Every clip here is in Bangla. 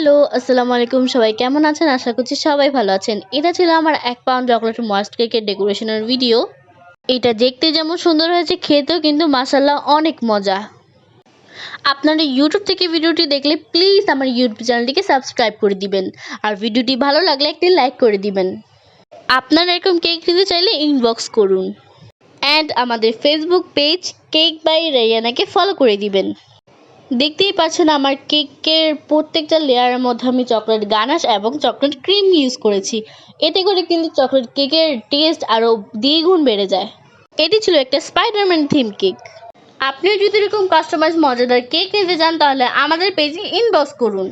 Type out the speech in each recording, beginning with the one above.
হ্যালো, আসসালামু আলাইকুম। সবাই কেমন আছেন? আশা করছি সবাই ভালো আছেন। এটা ছিল আমার ১ পাউন্ড চকোলেট ময়েস্ট কেকের ডেকোরেশনের ভিডিও। এটা দেখতে যেমন সুন্দর হয়েছে, খেতেও কিন্তু মাশাআল্লাহ অনেক মজা। আপনারা ইউটিউব থেকে ভিডিওটি দেখলে প্লিজ আমার ইউটিউব চ্যানেলটিকে সাবস্ক্রাইব করে দিবেন। আর ভিডিওটি ভালো লাগলে একটি লাইক করে দিবেন। আপনারা এরকম কেক নিতে চাইলে ইনবক্স করুন। অ্যান্ড আমাদের ফেসবুক পেজ কেক বাই রাইয়ানাকে ফলো করে দিবেন। দেখতেই পাচ্ছেন আমার কেকের প্রত্যেকটা লেয়ারের মধ্যে আমি চকলেট গানাশ এবং চকলেট ক্রিম ইউজ করেছি। এতে করে কিন্তু চকলেট কেকের টেস্ট আরও দ্বিগুণ বেড়ে যায়। এটি ছিল একটা স্পাইডারম্যান থিম কেক। আপনিও যদি এরকম কাস্টমাইজ মজাদার কেক নিতে চান তাহলে আমাদের পেজে ইনবক্স করুন।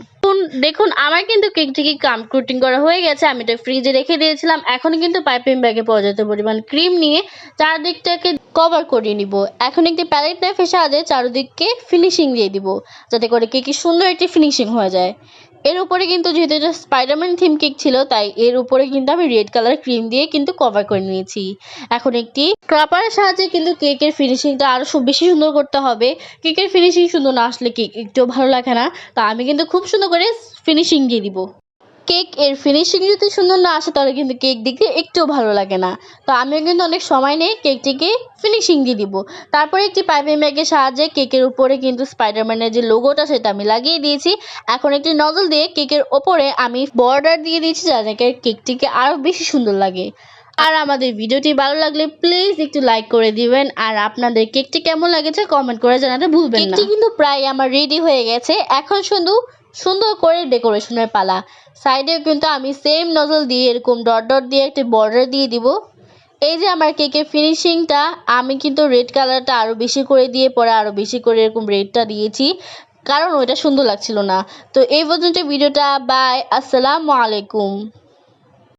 দেখুন আমার কিন্তু কেকটিকে কোটিং করা হয়ে গেছে। আমি এটা ফ্রিজে রেখে দিয়েছিলাম। এখন কিন্তু পাইপিং ব্যাগে পর্যাপ্ত পরিমাণ ক্রিম নিয়ে চারদিকটাকে কভার করিয়ে নিব। এখন একটি প্যালেট নাইফের সাহায্যে চারদিককে ফিনিশিং দিয়ে দিব, যাতে করে কেকে সুন্দর একটি ফিনিশিং হয়ে যায়। এর উপরে কিন্তু যেহেতু এটা স্পাইডারম্যান থিম কেক ছিল, তাই এর উপরে কিন্তু আমি রেড কালার ক্রিম দিয়ে কিন্তু কভার করে নিয়েছি। এখন একটি স্ক্রাপারের সাহায্যে কিন্তু কেকের ফিনিশিংটা আরও বেশি সুন্দর করতে হবে। কেকের ফিনিশিং সুন্দর না আসলে কেক একটুও ভালো লাগে না। তো আমি কিন্তু খুব সুন্দর করে ফিনিশিং দিয়ে দিব। কেক এর ফিনিশিং যদি সুন্দর না আসে তাহলে কিন্তু কেক দেখতে একটুও ভালো লাগে না। তো আমিও কিন্তু অনেক সময় নিয়ে কেকটিকে ফিনিশিং দিয়ে দিব। তারপরে একটি পাইপিং ব্যাগের সাহায্যে কেকের উপরে কিন্তু স্পাইডারম্যানের যে লোগোটা সেটা আমি লাগিয়ে দিয়েছি। এখন একটি নজল দিয়ে কেকের ওপরে আমি বর্ডার দিয়ে দিয়েছি, যাতে কেকটিকে আরও বেশি সুন্দর লাগে। আর আমাদের ভিডিওটি ভালো লাগলে প্লিজ একটু লাইক করে দিবেন। আর আপনাদের কেকটি কেমন লাগেছে কমেন্ট করে জানাতে ভুলবেন না। কেকটি কিন্তু প্রায় আমার রেডি হয়ে গেছে। এখন শুধু সুন্দর করে ডেকোরেশনের পালা। সাইডেও কিন্তু আমি সেম নজল দিয়ে এরকম ডট ডট দিয়ে একটি বর্ডার দিয়ে দিব। এই যে আমার কেকের ফিনিশিংটা, আমি কিন্তু রেড কালারটা আরও বেশি করে দিয়ে পরে আরও বেশি করে এরকম রেডটা দিয়েছি, কারণ ওইটা সুন্দর লাগছিল না। তো এই পর্যন্ত ভিডিওটা। বাই, আসসালামু আলাইকুম।